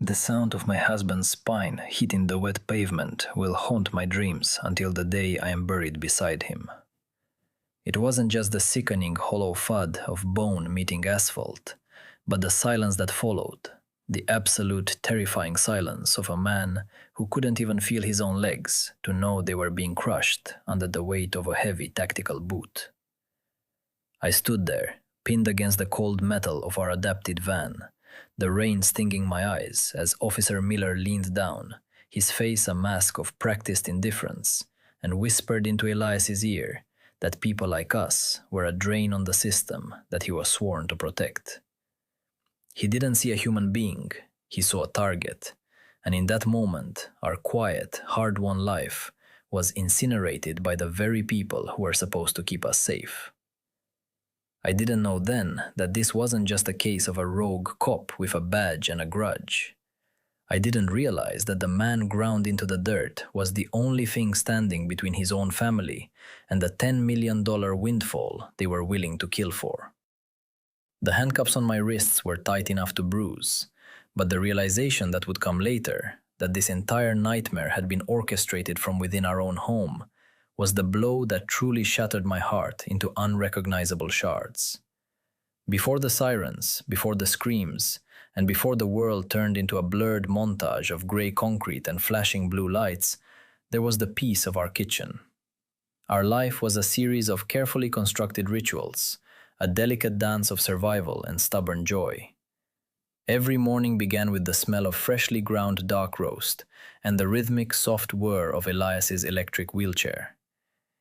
The sound of my husband's spine hitting the wet pavement will haunt my dreams until the day I am buried beside him. It wasn't just the sickening hollow thud of bone meeting asphalt, but the silence that followed, the absolute terrifying silence of a man who couldn't even feel his own legs to know they were being crushed under the weight of a heavy tactical boot. I stood there, pinned against the cold metal of our adapted van, the rain stinging my eyes as Officer Miller leaned down, his face a mask of practiced indifference, and whispered into Elias's ear that people like us were a drain on the system that he was sworn to protect. He didn't see a human being, he saw a target, and in that moment, our quiet, hard-won life was incinerated by the very people who were supposed to keep us safe. I didn't know then that this wasn't just a case of a rogue cop with a badge and a grudge. I didn't realize that the man ground into the dirt was the only thing standing between his own family and the $10 million windfall they were willing to kill for. The handcuffs on my wrists were tight enough to bruise, but the realization that would come later, that this entire nightmare had been orchestrated from within our own home, was the blow that truly shattered my heart into unrecognizable shards. Before the sirens, before the screams, and before the world turned into a blurred montage of gray concrete and flashing blue lights, there was the peace of our kitchen. Our life was a series of carefully constructed rituals, a delicate dance of survival and stubborn joy. Every morning began with the smell of freshly ground dark roast and the rhythmic soft whir of Elias's electric wheelchair.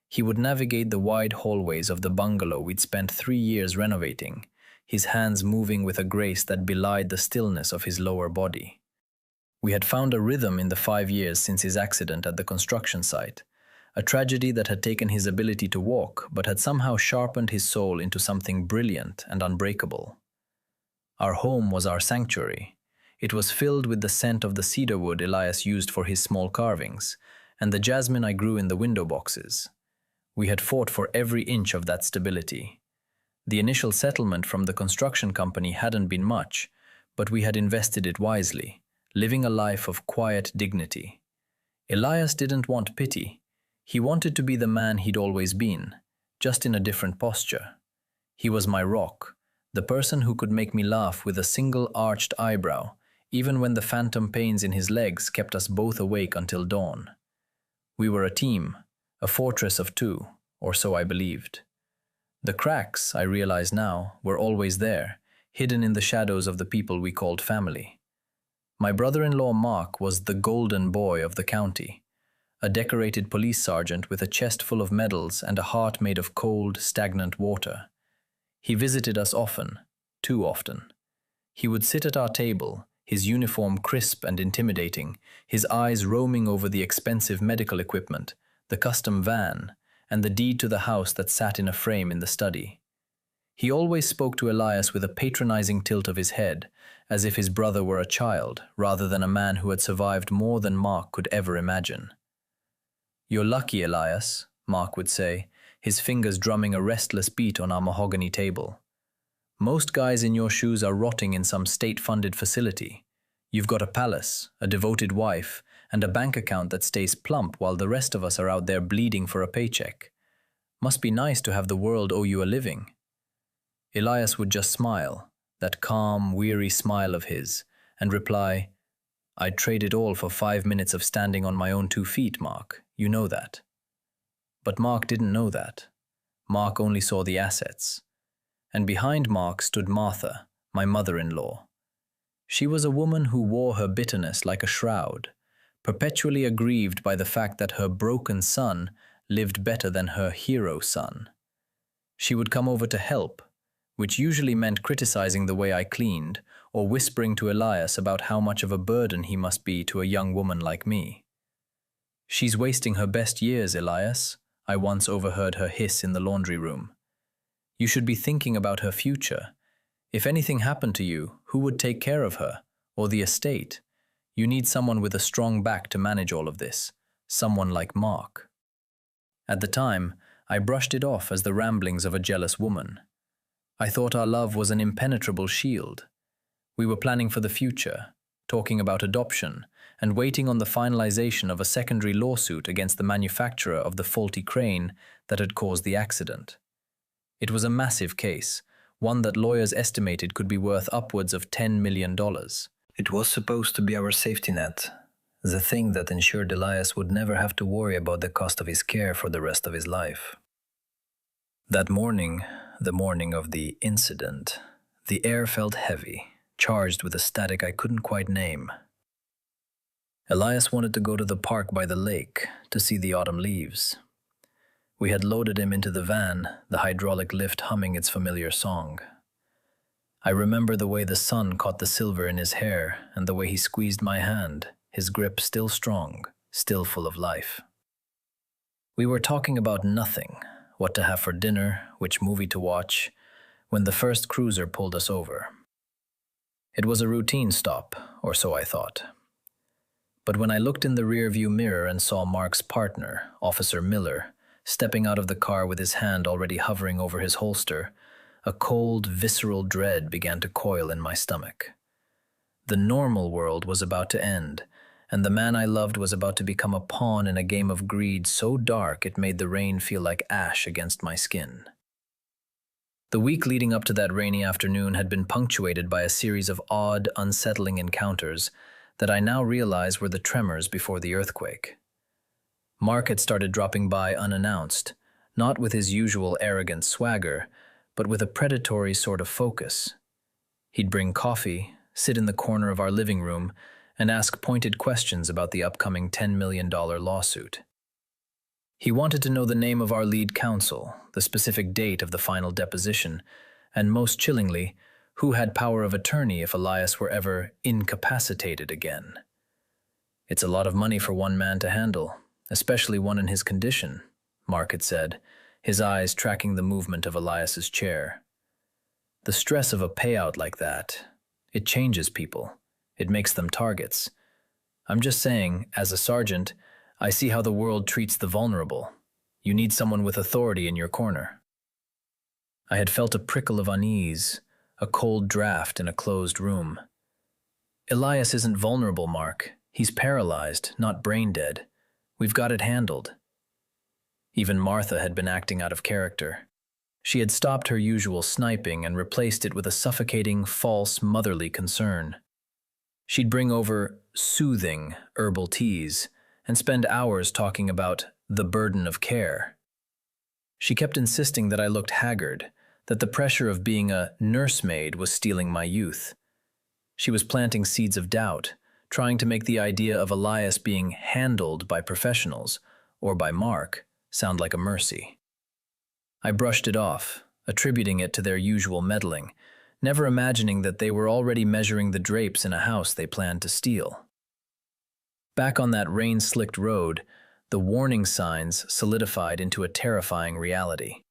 He would navigate the wide hallways of the bungalow we'd spent 3 years renovating, his hands moving with a grace that belied the stillness of his lower body. We had found a rhythm in the 5 years since his accident at the construction site, a tragedy that had taken his ability to walk but had somehow sharpened his soul into something brilliant and unbreakable. Our home was our sanctuary. It was filled with the scent of the cedar wood Elias used for his small carvings, and the jasmine I grew in the window boxes. We had fought for every inch of that stability. The initial settlement from the construction company hadn't been much, but we had invested it wisely, living a life of quiet dignity. Elias didn't want pity. He wanted to be the man he'd always been, just in a different posture. He was my rock, the person who could make me laugh with a single arched eyebrow, even when the phantom pains in his legs kept us both awake until dawn. We were a team, a fortress of two, or so I believed. The cracks, I realize now, were always there, hidden in the shadows of the people we called family. My brother-in-law Mark was the golden boy of the county, a decorated police sergeant with a chest full of medals and a heart made of cold, stagnant water. He visited us often, too often. He would sit at our table, his uniform crisp and intimidating, his eyes roaming over the expensive medical equipment, the custom van, and the deed to the house that sat in a frame in the study. He always spoke to Elias with a patronizing tilt of his head, as if his brother were a child, rather than a man who had survived more than Mark could ever imagine. "You're lucky, Elias," Mark would say, his fingers drumming a restless beat on our mahogany table. "Most guys in your shoes are rotting in some state-funded facility. You've got a palace, a devoted wife, and a bank account that stays plump while the rest of us are out there bleeding for a paycheck. Must be nice to have the world owe you a living." Elias would just smile, that calm, weary smile of his, and reply, "I'd trade it all for 5 minutes of standing on my own 2 feet, Mark. You know that." But Mark didn't know that. Mark only saw the assets. And behind Mark stood Martha, my mother-in-law. She was a woman who wore her bitterness like a shroud, perpetually aggrieved by the fact that her broken son lived better than her hero son. She would come over to help, which usually meant criticizing the way I cleaned or whispering to Elias about how much of a burden he must be to a young woman like me. "She's wasting her best years, Elias," I once overheard her hiss in the laundry room. "You should be thinking about her future. If anything happened to you, who would take care of her, or the estate? You need someone with a strong back to manage all of this, someone like Mark." At the time, I brushed it off as the ramblings of a jealous woman. I thought our love was an impenetrable shield. We were planning for the future, talking about adoption, and waiting on the finalization of a secondary lawsuit against the manufacturer of the faulty crane that had caused the accident. It was a massive case, one that lawyers estimated could be worth upwards of $10 million. It was supposed to be our safety net, the thing that ensured Elias would never have to worry about the cost of his care for the rest of his life. That morning, the morning of the incident, the air felt heavy, charged with a static I couldn't quite name. Elias wanted to go to the park by the lake to see the autumn leaves. We had loaded him into the van, the hydraulic lift humming its familiar song. I remember the way the sun caught the silver in his hair and the way he squeezed my hand, his grip still strong, still full of life. We were talking about nothing, what to have for dinner, which movie to watch, when the first cruiser pulled us over. It was a routine stop, or so I thought. But when I looked in the rearview mirror and saw Mark's partner, Officer Miller, stepping out of the car with his hand already hovering over his holster, a cold, visceral dread began to coil in my stomach. The normal world was about to end, and the man I loved was about to become a pawn in a game of greed so dark it made the rain feel like ash against my skin. The week leading up to that rainy afternoon had been punctuated by a series of odd, unsettling encounters that I now realize were the tremors before the earthquake. Mark had started dropping by unannounced, not with his usual arrogant swagger, but with a predatory sort of focus. He'd bring coffee, sit in the corner of our living room, and ask pointed questions about the upcoming $10 million lawsuit. He wanted to know the name of our lead counsel, the specific date of the final deposition, and most chillingly, who had power of attorney if Elias were ever incapacitated again. It's a lot of money for one man to handle, especially one in his condition, Mark had said, his eyes tracking the movement of Elias's chair. The stress of a payout like that, it changes people. It makes them targets. I'm just saying, as a sergeant, I see how the world treats the vulnerable. You need someone with authority in your corner. I had felt a prickle of unease, a cold draft in a closed room. Elias isn't vulnerable, Mark. He's paralyzed, not brain dead. We've got it handled. Even Martha had been acting out of character. She had stopped her usual sniping and replaced it with a suffocating, false, motherly concern. She'd bring over soothing herbal teas and spend hours talking about the burden of care. She kept insisting that I looked haggard, that the pressure of being a nursemaid was stealing my youth. She was planting seeds of doubt, trying to make the idea of Elias being handled by professionals, or by Mark, sound like a mercy. I brushed it off, attributing it to their usual meddling, never imagining that they were already measuring the drapes in a house they planned to steal. Back on that rain-slicked road, the warning signs solidified into a terrifying reality.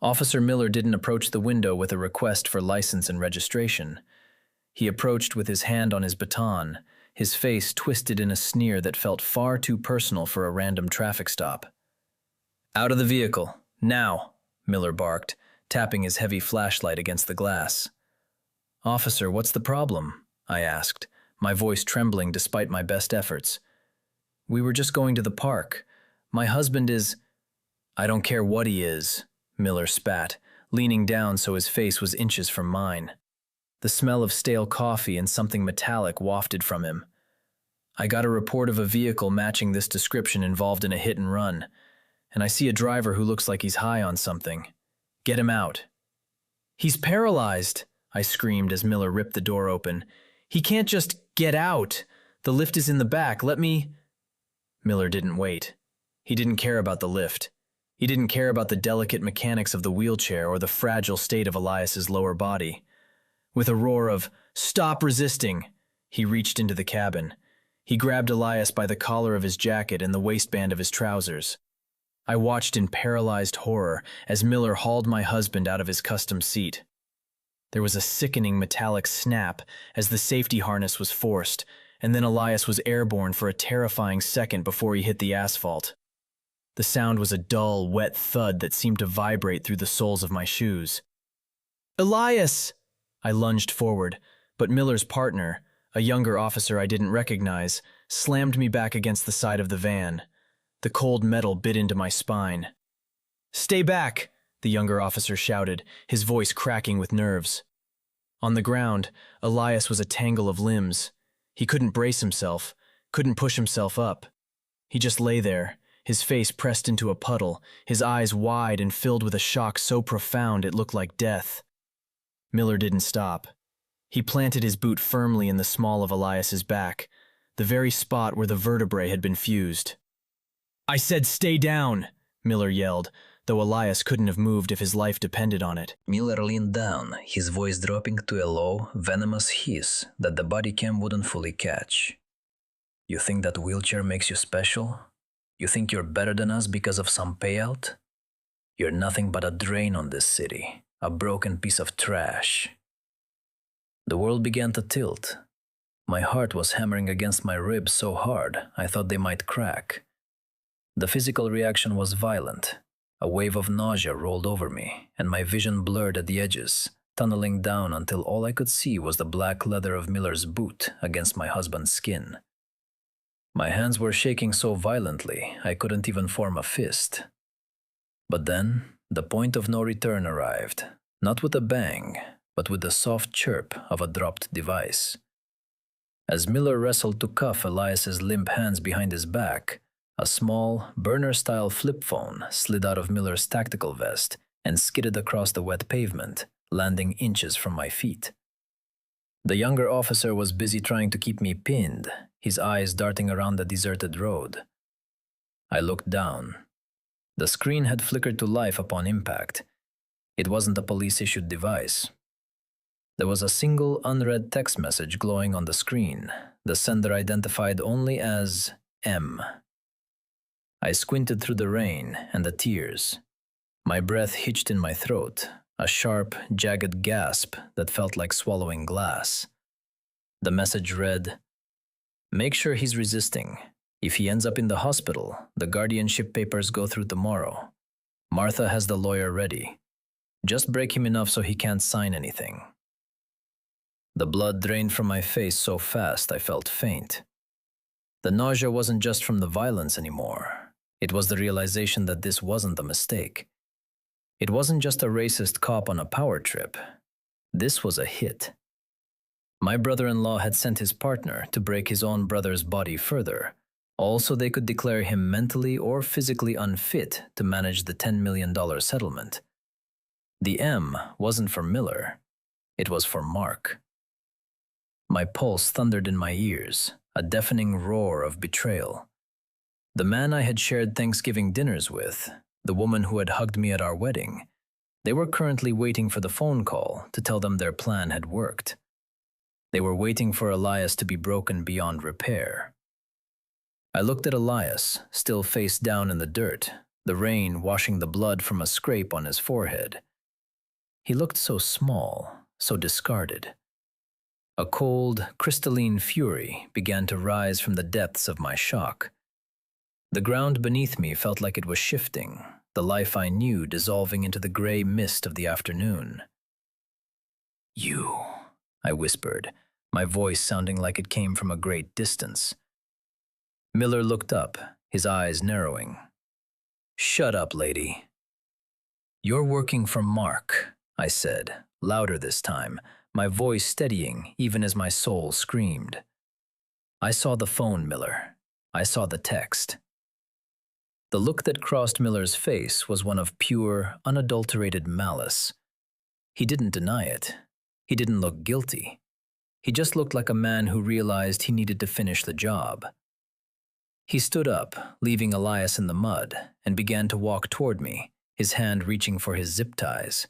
Officer Miller didn't approach the window with a request for license and registration. He approached with his hand on his baton, his face twisted in a sneer that felt far too personal for a random traffic stop. "Out of the vehicle, now," Miller barked, tapping his heavy flashlight against the glass. "Officer, what's the problem?" I asked, my voice trembling despite my best efforts. "We were just going to the park. My husband is—" "I don't care what he is," Miller spat, leaning down so his face was inches from mine. The smell of stale coffee and something metallic wafted from him. "I got a report of a vehicle matching this description involved in a hit and run, and I see a driver who looks like he's high on something. Get him out." "He's paralyzed," I screamed as Miller ripped the door open. "He can't just get out. The lift is in the back. Let me—" Miller didn't wait. He didn't care about the lift. He didn't care about the delicate mechanics of the wheelchair or the fragile state of Elias's lower body. With a roar of, "Stop resisting!" he reached into the cabin. He grabbed Elias by the collar of his jacket and the waistband of his trousers. I watched in paralyzed horror as Miller hauled my husband out of his custom seat. There was a sickening metallic snap as the safety harness was forced, and then Elias was airborne for a terrifying second before he hit the asphalt. The sound was a dull, wet thud that seemed to vibrate through the soles of my shoes. "Elias!" I lunged forward, but Miller's partner, A younger officer I didn't recognize slammed me back against the side of the van. The cold metal bit into my spine. "Stay back!" the younger officer shouted, his voice cracking with nerves. On the ground, Elias was a tangle of limbs. He couldn't brace himself, couldn't push himself up. He just lay there, his face pressed into a puddle, his eyes wide and filled with a shock so profound it looked like death. Miller didn't stop. He planted his boot firmly in the small of Elias's back, the very spot where the vertebrae had been fused. "I said stay down!" Miller yelled, though Elias couldn't have moved if his life depended on it. Miller leaned down, his voice dropping to a low, venomous hiss that the body cam wouldn't fully catch. "You think that wheelchair makes you special? You think you're better than us because of some payout? You're nothing but a drain on this city, a broken piece of trash." The world began to tilt. My heart was hammering against my ribs so hard I thought they might crack. The physical reaction was violent. A wave of nausea rolled over me, and my vision blurred at the edges, tunneling down until all I could see was the black leather of Miller's boot against my husband's skin. My hands were shaking so violently I couldn't even form a fist. But then, the point of no return arrived, not with a bang, but with the soft chirp of a dropped device. As Miller wrestled to cuff Elias's limp hands behind his back, a small, burner-style flip phone slid out of Miller's tactical vest and skidded across the wet pavement, landing inches from my feet. The younger officer was busy trying to keep me pinned, his eyes darting around the deserted road. I looked down. The screen had flickered to life upon impact. It wasn't a police-issued device. There was a single unread text message glowing on the screen, the sender identified only as M. I squinted through the rain and the tears. My breath hitched in my throat, a sharp, jagged gasp that felt like swallowing glass. The message read, "Make sure he's resisting. If he ends up in the hospital, the guardianship papers go through tomorrow. Martha has the lawyer ready. Just break him enough so he can't sign anything." The blood drained from my face so fast I felt faint. The nausea wasn't just from the violence anymore. It was the realization that this wasn't a mistake. It wasn't just a racist cop on a power trip. This was a hit. My brother-in-law had sent his partner to break his own brother's body further, all so they could declare him mentally or physically unfit to manage the $10 million settlement. The M wasn't for Miller. It was for Mark. My pulse thundered in my ears, a deafening roar of betrayal. The man I had shared Thanksgiving dinners with, the woman who had hugged me at our wedding, they were currently waiting for the phone call to tell them their plan had worked. They were waiting for Elias to be broken beyond repair. I looked at Elias, still face down in the dirt, the rain washing the blood from a scrape on his forehead. He looked so small, so discarded. A cold, crystalline fury began to rise from the depths of my shock. The ground beneath me felt like it was shifting, the life I knew dissolving into the gray mist of the afternoon. "You," I whispered, my voice sounding like it came from a great distance. Miller looked up, his eyes narrowing. "Shut up, lady." "You're working for Mark," I said, louder this time, my voice steadying even as my soul screamed. "I saw the phone, Miller. I saw the text." The look that crossed Miller's face was one of pure, unadulterated malice. He didn't deny it. He didn't look guilty. He just looked like a man who realized he needed to finish the job. He stood up, leaving Elias in the mud, and began to walk toward me, his hand reaching for his zip ties.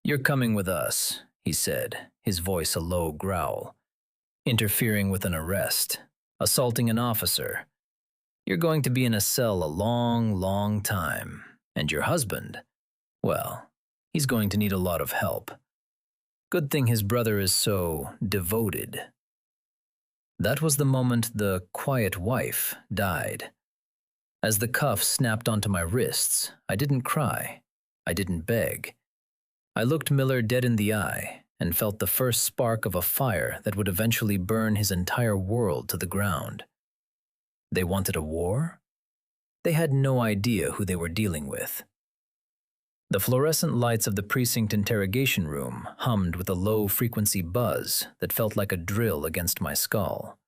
"You're coming with us," he said, his voice a low growl. "Interfering with an arrest, assaulting an officer. You're going to be in a cell a long, long time. And your husband, well, he's going to need a lot of help. Good thing his brother is so devoted." That was the moment the quiet wife died. As the cuffs snapped onto my wrists, I didn't cry. I didn't beg. I looked Miller dead in the eye and felt the first spark of a fire that would eventually burn his entire world to the ground. They wanted a war? They had no idea who they were dealing with. The fluorescent lights of the precinct interrogation room hummed with a low-frequency buzz that felt like a drill against my skull.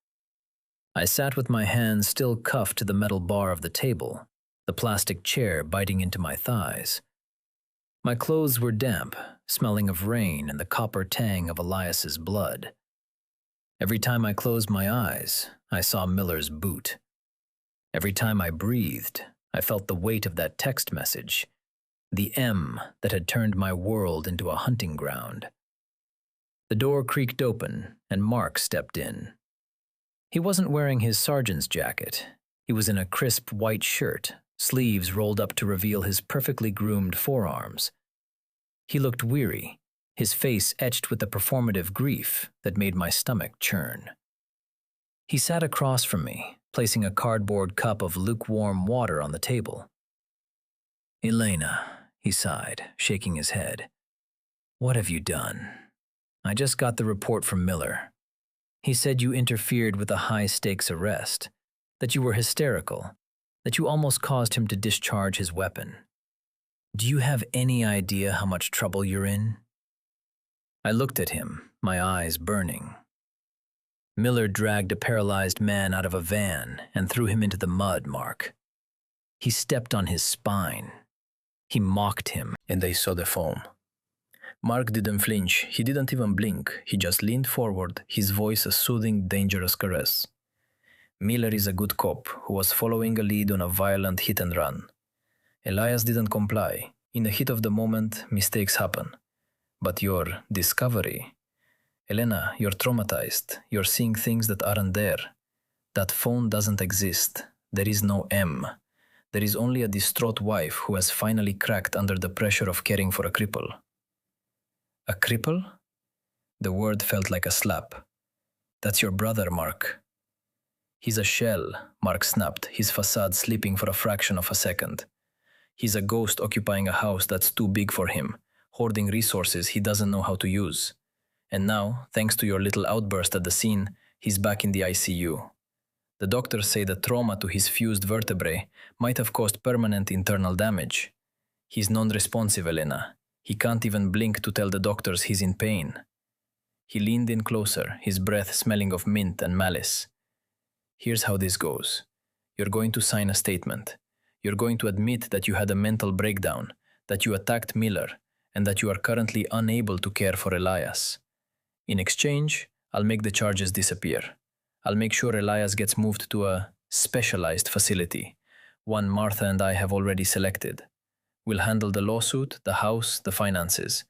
I sat with my hands still cuffed to the metal bar of the table, the plastic chair biting into my thighs. My clothes were damp, smelling of rain and the copper tang of Elias's blood. Every time I closed my eyes, I saw Miller's boot. Every time I breathed, I felt the weight of that text message, the M that had turned my world into a hunting ground. The door creaked open, and Mark stepped in. He wasn't wearing his sergeant's jacket. He was in a crisp white shirt, sleeves rolled up to reveal his perfectly groomed forearms. He looked weary, his face etched with the performative grief that made my stomach churn. He sat across from me, placing a cardboard cup of lukewarm water on the table. "Elena," he sighed, shaking his head. "What have you done? I just got the report from Miller. He said you interfered with a high-stakes arrest, that you were hysterical, that you almost caused him to discharge his weapon. Do you have any idea how much trouble you're in?" I looked at him, my eyes burning. "Miller dragged a paralyzed man out of a van and threw him into the mud, Mark. He stepped on his spine. He mocked him." And they saw the foam. Mark didn't flinch, he didn't even blink, he just leaned forward, his voice a soothing, dangerous caress. "Miller is a good cop who was following a lead on a violent hit and run. Elias didn't comply. In the heat of the moment, mistakes happen. But your discovery... Elena, you're traumatized. You're seeing things that aren't there. That phone doesn't exist. There is no M. There is only a distraught wife who has finally cracked under the pressure of caring for a cripple." "A cripple?" The word felt like a slap. "That's your brother, Mark." "He's a shell," Mark snapped, his facade slipping for a fraction of a second. "He's a ghost occupying a house that's too big for him, hoarding resources he doesn't know how to use. And now, thanks to your little outburst at the scene, he's back in the ICU. The doctors say the trauma to his fused vertebrae might have caused permanent internal damage. He's non-responsive, Elena. He can't even blink to tell the doctors he's in pain." He leaned in closer, his breath smelling of mint and malice. "Here's how this goes. You're going to sign a statement. You're going to admit that you had a mental breakdown, that you attacked Miller, and that you are currently unable to care for Elias. In exchange, I'll make the charges disappear. I'll make sure Elias gets moved to a specialized facility, one Martha and I have already selected. We'll handle the lawsuit, the house, the finances.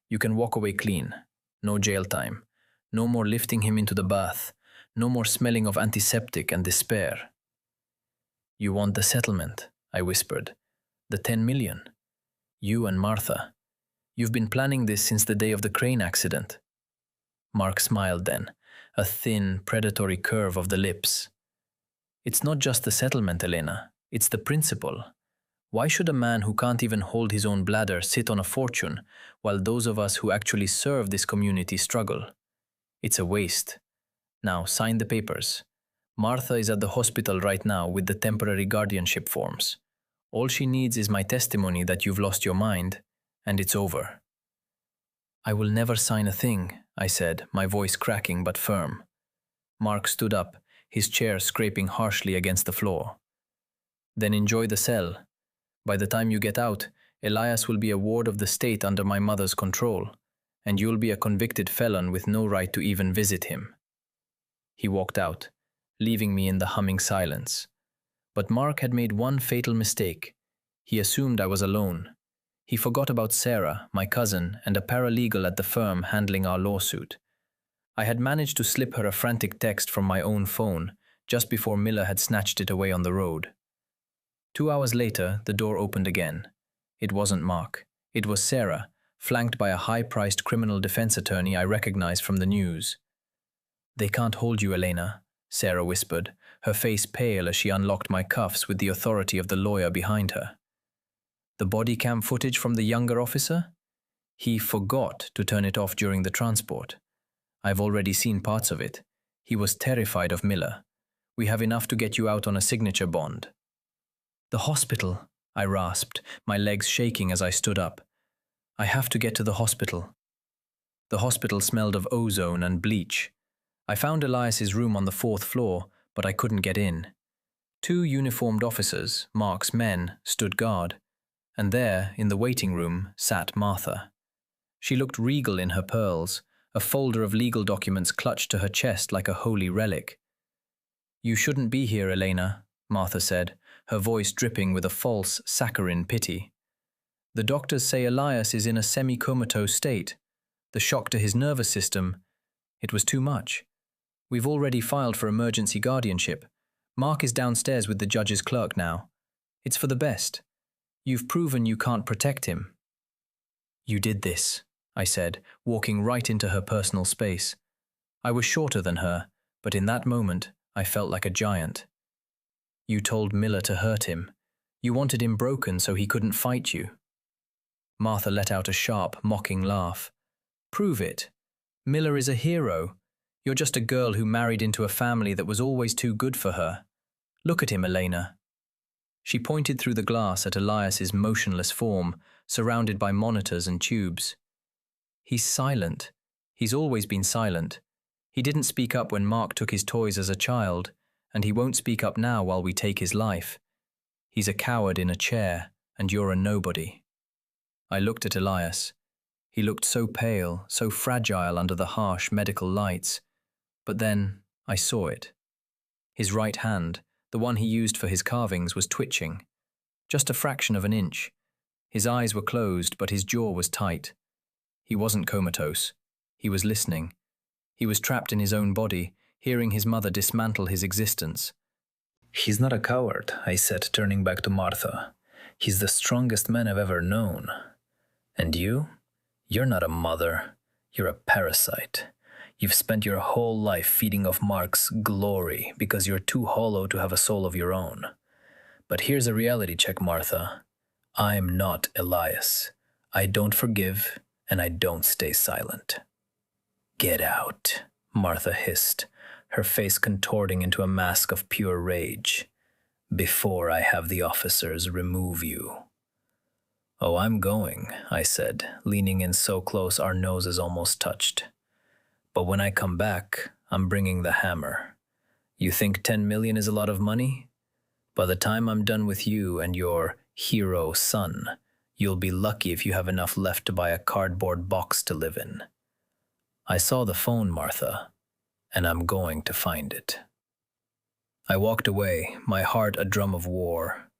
You can walk away clean. No jail time. No more lifting him into the bath. No more smelling of antiseptic and despair." "You want the settlement," I whispered. "The 10 million. You and Martha. You've been planning this since the day of the crane accident." Mark smiled then, a thin, predatory curve of the lips. "It's not just the settlement, Elena. It's the principle. Why should a man who can't even hold his own bladder sit on a fortune, while those of us who actually serve this community struggle? It's a waste. Now, sign the papers. Martha is at the hospital right now with the temporary guardianship forms. All she needs is my testimony that you've lost your mind, and it's over." "I will never sign a thing," I said, my voice cracking but firm. Mark stood up, his chair scraping harshly against the floor. "Then enjoy the cell. By the time you get out, Elias will be a ward of the state under my mother's control, and you'll be a convicted felon with no right to even visit him." He walked out, leaving me in the humming silence. But Mark had made one fatal mistake. He assumed I was alone. He forgot about Sarah, my cousin, and a paralegal at the firm handling our lawsuit. I had managed to slip her a frantic text from my own phone just before Miller had snatched it away on the road. 2 hours later, the door opened again. It wasn't Mark. It was Sarah, flanked by a high-priced criminal defense attorney I recognized from the news. "They can't hold you, Elena," Sarah whispered, her face pale as she unlocked my cuffs with the authority of the lawyer behind her. "The body cam footage from the younger officer? He forgot to turn it off during the transport. I've already seen parts of it. He was terrified of Miller. We have enough to get you out on a signature bond. The hospital, I rasped, my legs shaking as I stood up. I have to get to the hospital. The hospital smelled of ozone and bleach. I found Elias's room on the 4th floor, but I couldn't get in. 2 uniformed officers, Mark's men, stood guard, and there, in the waiting room, sat Martha. She looked regal in her pearls, a folder of legal documents clutched to her chest like a holy relic. "You shouldn't be here, Elena," Martha said, her voice dripping with a false, saccharine pity. "The doctors say Elias is in a semi-comatose state. The shock to his nervous system, it was too much. We've already filed for emergency guardianship. Mark is downstairs with the judge's clerk now. It's for the best. You've proven you can't protect him." "You did this," I said, walking right into her personal space. I was shorter than her, but in that moment, I felt like a giant. "You told Miller to hurt him. You wanted him broken so he couldn't fight you." Martha let out a sharp, mocking laugh. "Prove it. Miller is a hero. You're just a girl who married into a family that was always too good for her. Look at him, Elena." She pointed through the glass at Elias's motionless form, surrounded by monitors and tubes. "He's silent. He's always been silent. He didn't speak up when Mark took his toys as a child, and he won't speak up now while we take his life. He's a coward in a chair, and you're a nobody." I looked at Elias. He looked so pale, so fragile under the harsh medical lights. But then I saw it. His right hand, the one he used for his carvings, was twitching. Just a fraction of an inch. His eyes were closed, but his jaw was tight. He wasn't comatose. He was listening. He was trapped in his own body, hearing his mother dismantle his existence. "He's not a coward," I said, turning back to Martha. "He's the strongest man I've ever known. And you? You're not a mother. You're a parasite. You've spent your whole life feeding off Mark's glory because you're too hollow to have a soul of your own. But here's a reality check, Martha. I'm not Elias. I don't forgive, and I don't stay silent." "Get out," Martha hissed, her face contorting into a mask of pure rage, "before I have the officers remove you." "Oh, I'm going," I said, leaning in so close our noses almost touched. "But when I come back, I'm bringing the hammer. You think 10 million is a lot of money? By the time I'm done with you and your hero son, you'll be lucky if you have enough left to buy a cardboard box to live in. I saw the phone, Martha, and I'm going to find it." I walked away, my heart a drum of war.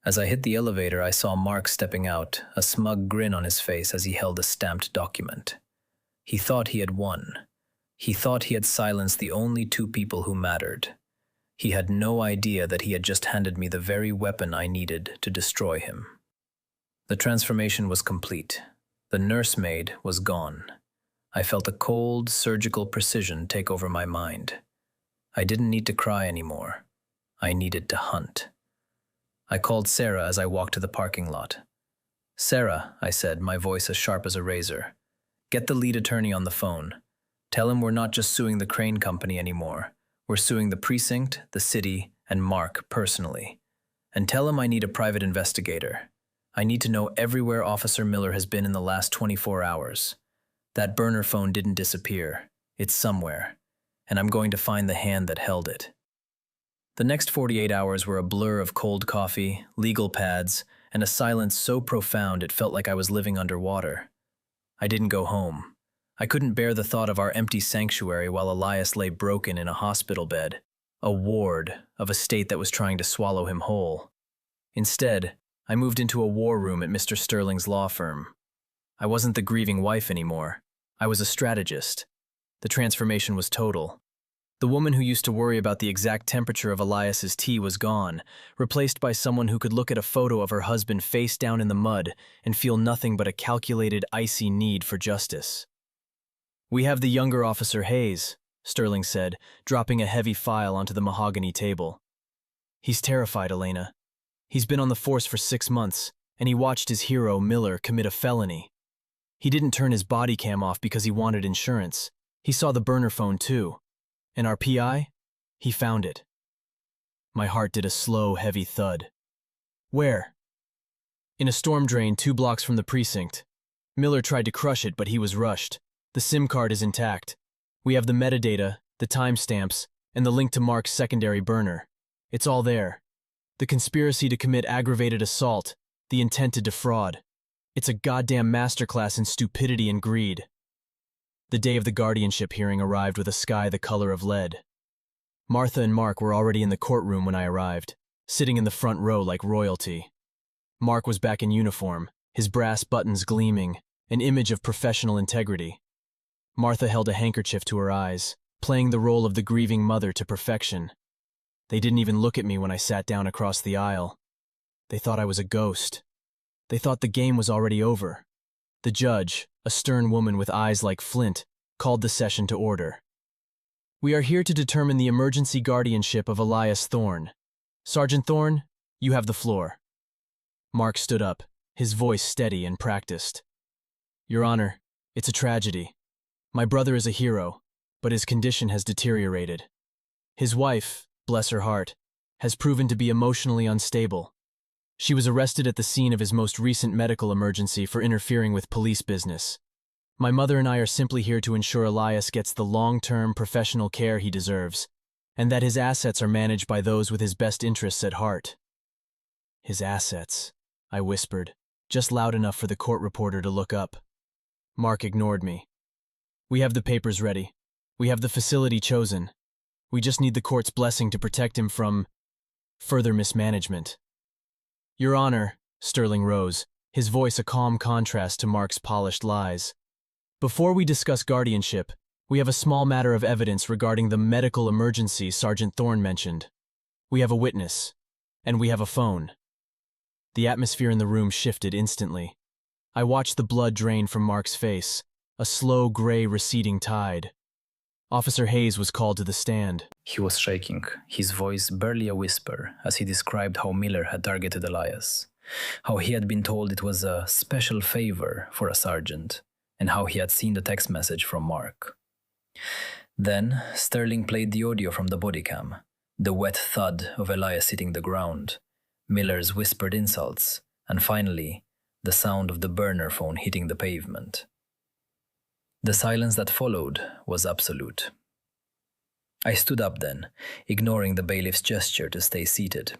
As I hit the elevator, I saw Mark stepping out, a smug grin on his face as he held a stamped document. He thought he had won. He thought he had silenced the only 2 people who mattered. He had no idea that he had just handed me the very weapon I needed to destroy him. The transformation was complete. The nursemaid was gone. I felt a cold, surgical precision take over my mind. I didn't need to cry anymore. I needed to hunt. I called Sarah as I walked to the parking lot. "Sarah," I said, my voice as sharp as a razor, "get the lead attorney on the phone. Tell him we're not just suing the crane company anymore. We're suing the precinct, the city, and Mark personally. And tell him I need a private investigator. I need to know everywhere Officer Miller has been in the last 24 hours. That burner phone didn't disappear. It's somewhere. And I'm going to find the hand that held it." The next 48 hours were a blur of cold coffee, legal pads, and a silence so profound it felt like I was living underwater. I didn't go home. I couldn't bear the thought of our empty sanctuary while Elias lay broken in a hospital bed, a ward of a state that was trying to swallow him whole. Instead, I moved into a war room at Mr. Sterling's law firm. I wasn't the grieving wife anymore. I was a strategist. The transformation was total. The woman who used to worry about the exact temperature of Elias's tea was gone, replaced by someone who could look at a photo of her husband face down in the mud and feel nothing but a calculated, icy need for justice. "We have the younger Officer Hayes," Sterling said, dropping a heavy file onto the mahogany table. "He's terrified, Elena. He's been on the force for 6 months, and he watched his hero, Miller, commit a felony. He didn't turn his body cam off because he wanted insurance. He saw the burner phone too. And our PI? He found it. My heart did a slow, heavy thud. Where? In a storm drain 2 blocks from the precinct. Miller tried to crush it, but he was rushed. The SIM card is intact. We have the metadata, the timestamps, and the link to Mark's secondary burner. It's all there. The conspiracy to commit aggravated assault, the intent to defraud. It's a goddamn masterclass in stupidity and greed. The day of the guardianship hearing arrived with a sky the color of lead. Martha and Mark were already in the courtroom when I arrived, sitting in the front row like royalty. Mark was back in uniform, his brass buttons gleaming, an image of professional integrity. Martha held a handkerchief to her eyes, playing the role of the grieving mother to perfection. They didn't even look at me when I sat down across the aisle. They thought I was a ghost. They thought the game was already over. The judge, a stern woman with eyes like flint, called the session to order. We are here to determine the emergency guardianship of Elias Thorne. Sergeant Thorne, you have the floor. Mark stood up, his voice steady and practiced. Your Honor, it's a tragedy. My brother is a hero, but his condition has deteriorated. His wife, bless her heart, has proven to be emotionally unstable. She was arrested at the scene of his most recent medical emergency for interfering with police business. My mother and I are simply here to ensure Elias gets the long-term professional care he deserves, and that his assets are managed by those with his best interests at heart. His assets, I whispered, just loud enough for the court reporter to look up. Mark ignored me. We have the papers ready. We have the facility chosen. We just need the court's blessing to protect him from further mismanagement. Your Honor, Sterling rose, his voice a calm contrast to Mark's polished lies. Before we discuss guardianship, we have a small matter of evidence regarding the medical emergency Sergeant Thorne mentioned. We have a witness, and we have a phone. The atmosphere in the room shifted instantly. I watched the blood drain from Mark's face, a slow gray receding tide. Officer Hayes was called to the stand. He was shaking, his voice barely a whisper, as he described how Miller had targeted Elias, how he had been told it was a special favor for a sergeant, and how he had seen the text message from Mark. Then, Sterling played the audio from the body cam, the wet thud of Elias hitting the ground, Miller's whispered insults, and finally, the sound of the burner phone hitting the pavement. The silence that followed was absolute. I stood up then, ignoring the bailiff's gesture to stay seated.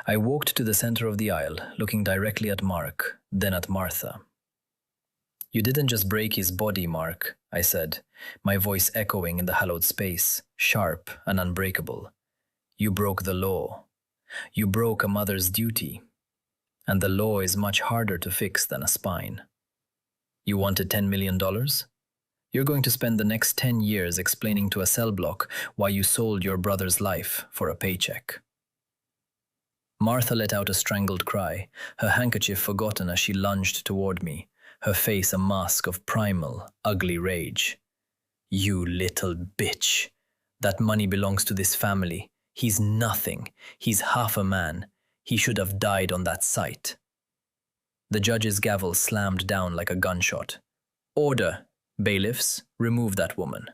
I walked to the center of the aisle, looking directly at Mark, then at Martha. You didn't just break his body, Mark, I said, my voice echoing in the hallowed space, sharp and unbreakable. You broke the law. You broke a mother's duty. And the law is much harder to fix than a spine. You wanted $10 million? You're going to spend the next 10 years explaining to a cell block why you sold your brother's life for a paycheck. Martha let out a strangled cry, her handkerchief forgotten as she lunged toward me, her face a mask of primal, ugly rage. You little bitch. That money belongs to this family. He's nothing. He's half a man. He should have died on that site. The judge's gavel slammed down like a gunshot. Order! Bailiffs, remove that woman.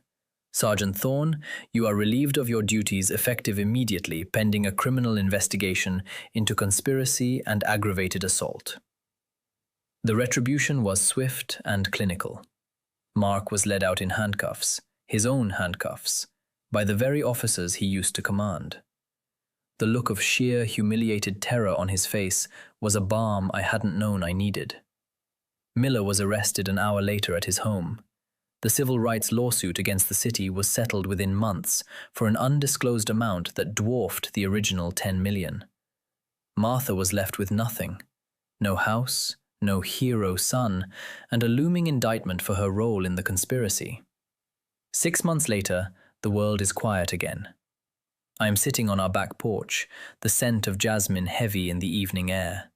Sergeant Thorne, you are relieved of your duties effective immediately pending a criminal investigation into conspiracy and aggravated assault. The retribution was swift and clinical. Mark was led out in handcuffs, his own handcuffs, by the very officers he used to command. The look of sheer, humiliated terror on his face was a balm I hadn't known I needed. Miller was arrested an hour later at his home. The civil rights lawsuit against the city was settled within months for an undisclosed amount that dwarfed the original $10 million. Martha was left with nothing. No house, no hero son, and a looming indictment for her role in the conspiracy. 6 months later, the world is quiet again. I am sitting on our back porch, the scent of jasmine heavy in the evening air.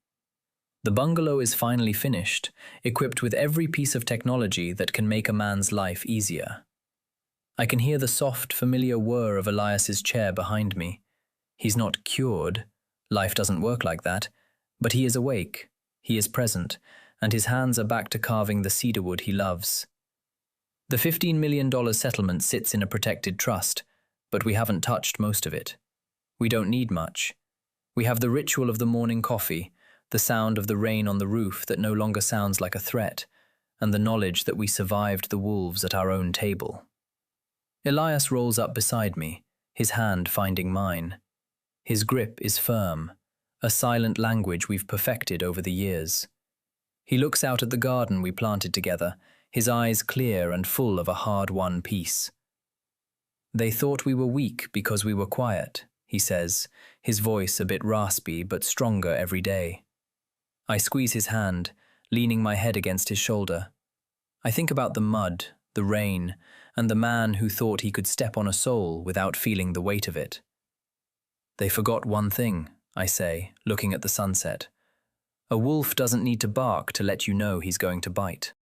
The bungalow is finally finished, equipped with every piece of technology that can make a man's life easier. I can hear the soft, familiar whir of Elias's chair behind me. He's not cured, life doesn't work like that, but he is awake, he is present, and his hands are back to carving the cedarwood he loves. The $15 million settlement sits in a protected trust, but we haven't touched most of it. We don't need much. We have the ritual of the morning coffee, the sound of the rain on the roof that no longer sounds like a threat, and the knowledge that we survived the wolves at our own table. Elias rolls up beside me, his hand finding mine. His grip is firm, a silent language we've perfected over the years. He looks out at the garden we planted together, his eyes clear and full of a hard-won peace. "They thought we were weak because we were quiet," he says, his voice a bit raspy but stronger every day. I squeeze his hand, leaning my head against his shoulder. I think about the mud, the rain, and the man who thought he could step on a soul without feeling the weight of it. "They forgot one thing," I say, looking at the sunset. "A wolf doesn't need to bark to let you know he's going to bite."